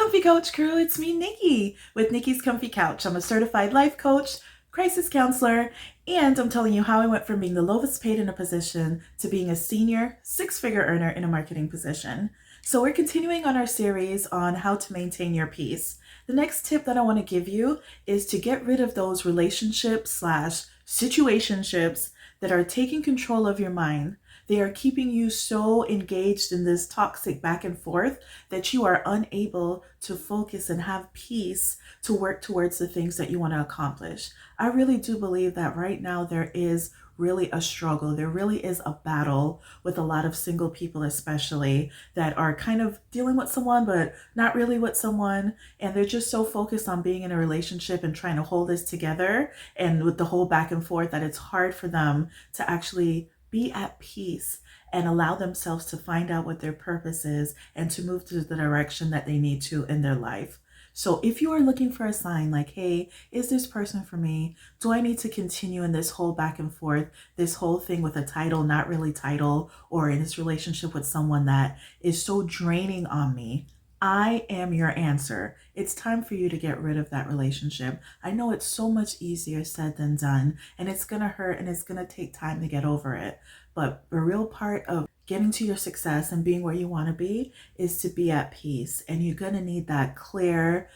Comfy Coach crew, it's me, Nikki, with Nikki's Comfy Couch. I'm a certified life coach, crisis counselor, and I'm telling you how I went from being the lowest paid in a position to being a senior six-figure earner in a marketing position. So we're continuing on our series on how to maintain your peace. The next tip that I want to give you is to get rid of those relationships slash situationships that are taking control of your mind. They are keeping you so engaged in this toxic back and forth that you are unable to focus and have peace to work towards the things that you want to accomplish. I really do believe that right now there is really a struggle. There really is a battle with a lot of single people, especially that are kind of dealing with someone, but not really with someone. And they're just so focused on being in a relationship and trying to hold this together and with the whole back and forth that it's hard for them to actually be at peace and allow themselves to find out what their purpose is and to move to the direction that they need to in their life. So if you are looking for a sign like, hey, is this person for me? Do I need to continue in this whole back and forth, this whole thing with a title, not really title, or in this relationship with someone that is so draining on me? I am your answer. It's time for you to get rid of that relationship. I know it's so much easier said than done, and it's going to hurt and it's going to take time to get over it. But the real part of getting to your success and being where you want to be is to be at peace. And you're going to need that clear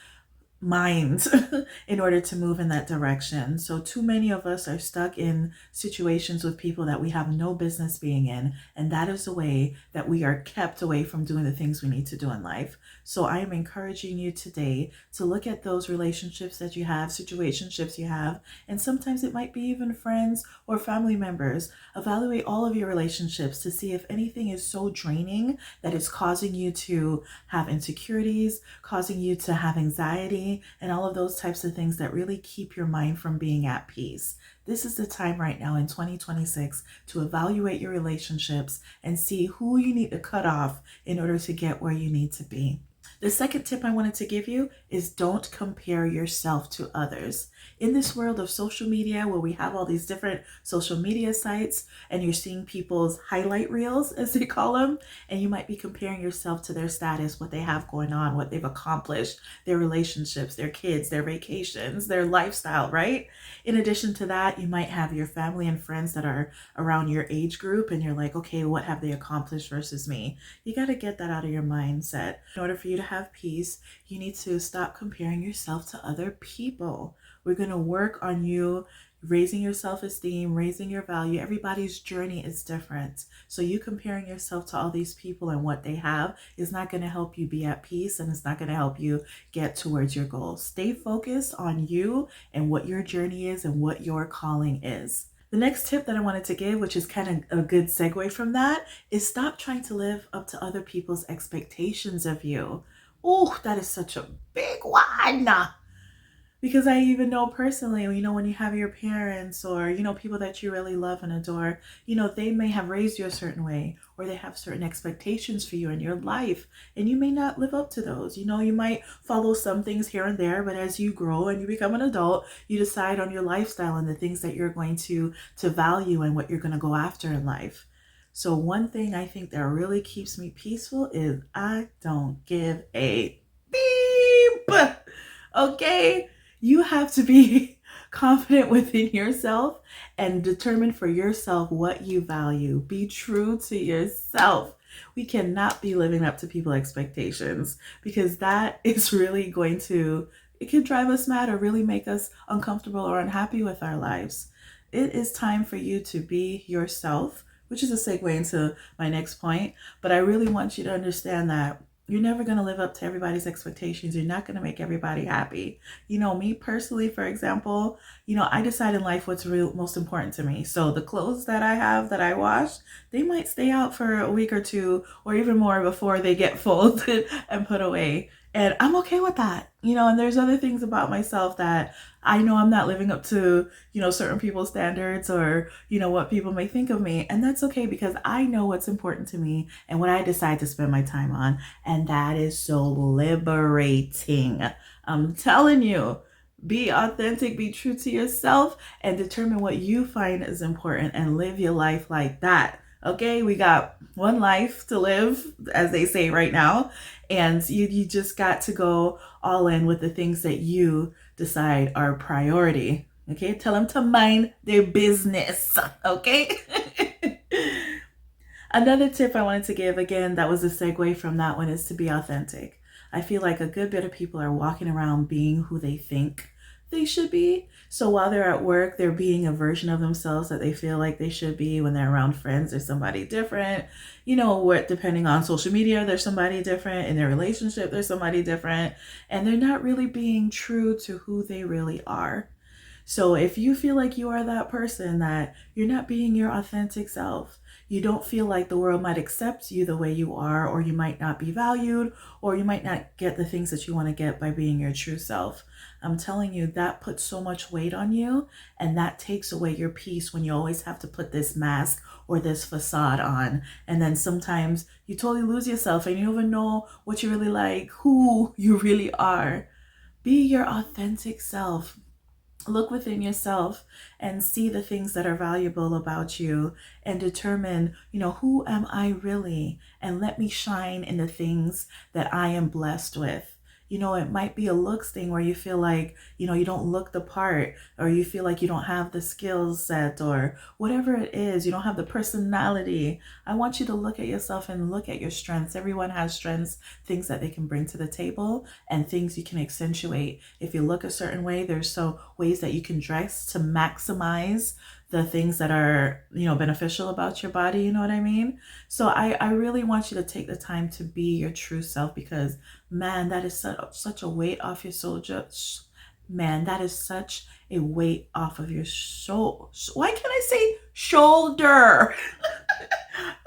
mind in order to move in that direction. So too many of us are stuck in situations with people that we have no business being in, and that is the way that we are kept away from doing the things we need to do in life. So I am encouraging you today to look at those relationships that you have, situationships you have, and sometimes it might be even friends or family members. Evaluate all of your relationships to see if anything is so draining that it's causing you to have insecurities, causing you to have anxiety, and all of those types of things that really keep your mind from being at peace. This is the time right now in 2026 to evaluate your relationships and see who you need to cut off in order to get where you need to be. The second tip I wanted to give you is don't compare yourself to others. In this world of social media where we have all these different social media sites and you're seeing people's highlight reels, as they call them, and you might be comparing yourself to their status, what they have going on, what they've accomplished, their relationships, their kids, their vacations, their lifestyle, right? In addition to that, you might have your family and friends that are around your age group and you're like, okay, what have they accomplished versus me? You got to get that out of your mindset. In order for you to have peace, you need to stop comparing yourself to other people. We're going to work on you raising your self-esteem, raising your value. Everybody's journey is different. So you comparing yourself to all these people and what they have is not going to help you be at peace, and it's not going to help you get towards your goals. Stay focused on you and what your journey is and what your calling is. The next tip that I wanted to give, which is kind of a good segue from that, is stop trying to live up to other people's expectations of you. Oh, that is such a big one. Because I even know personally, when you have your parents or, people that you really love and adore, they may have raised you a certain way or they have certain expectations for you in your life and you may not live up to those. You might follow some things here and there, but as you grow and you become an adult, you decide on your lifestyle and the things that you're going to value and what you're going to go after in life. So one thing I think that really keeps me peaceful is I don't give a beep. Okay? You have to be confident within yourself and determine for yourself what you value. Be true to yourself. We cannot be living up to people's expectations because that is really it can drive us mad or really make us uncomfortable or unhappy with our lives. It is time for you to be yourself, which is a segue into my next point. But I really want you to understand that you're never going to live up to everybody's expectations. You're not going to make everybody happy. Me personally, for example, I decide in life what's most important to me. So the clothes that I have that I wash, they might stay out for a week or two or even more before they get folded and put away. And I'm okay with that, and there's other things about myself that I know I'm not living up to, certain people's standards or, what people may think of me. And that's okay because I know what's important to me and what I decide to spend my time on. And that is so liberating. I'm telling you, be authentic, be true to yourself, and determine what you find is important and live your life like that. Okay, we got one life to live, as they say right now, and you just got to go all in with the things that you decide are a priority. Okay, tell them to mind their business. Okay. Another tip I wanted to give, again, that was a segue from that one, is to be authentic. I feel like a good bit of people are walking around being who they think they should be. So while they're at work, they're being a version of themselves that they feel like they should be. When they're around friends, there's somebody different. You know what, depending on social media, there's somebody different. In their relationship, there's somebody different. And they're not really being true to who they really are. So if you feel like you are that person, that you're not being your authentic self, you don't feel like the world might accept you the way you are, or you might not be valued, or you might not get the things that you want to get by being your true self. I'm telling you, that puts so much weight on you, and that takes away your peace when you always have to put this mask or this facade on. And then sometimes you totally lose yourself and you don't even know what you really like, who you really are. Be your authentic self. Look within yourself and see the things that are valuable about you, and determine, who am I really? And let me shine in the things that I am blessed with. It might be a looks thing where you feel like, you don't look the part, or you feel like you don't have the skill set, or whatever it is, you don't have the personality. I want you to look at yourself and look at your strengths. Everyone has strengths, things that they can bring to the table, and things you can accentuate. If you look a certain way, there's so ways that you can dress to maximize the things that are, beneficial about your body. You know what I mean? So I really want you to take the time to be your true self, because man, that is such a weight off your shoulder. Man, that is such a weight off of your shoulder. Why can't I say shoulder?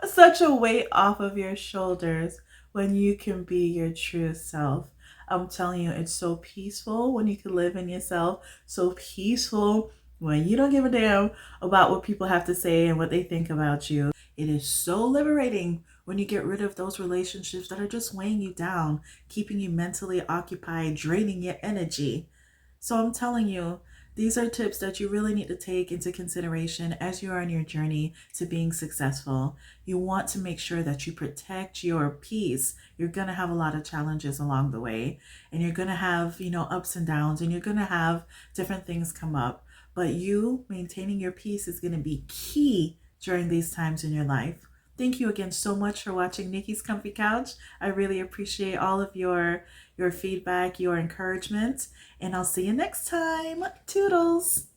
Such a weight off of your shoulders when you can be your true self. I'm telling you, it's so peaceful when you can live in yourself. So peaceful when you don't give a damn about what people have to say and what they think about you. It is so liberating when you get rid of those relationships that are just weighing you down, keeping you mentally occupied, draining your energy. So I'm telling you, these are tips that you really need to take into consideration as you are on your journey to being successful. You want to make sure that you protect your peace. You're going to have a lot of challenges along the way, and you're going to have, ups and downs, and you're going to have different things come up. But you maintaining your peace is going to be key during these times in your life. Thank you again so much for watching Nikki's Comfy Couch. I really appreciate all of your feedback, your encouragement, and I'll see you next time. Toodles!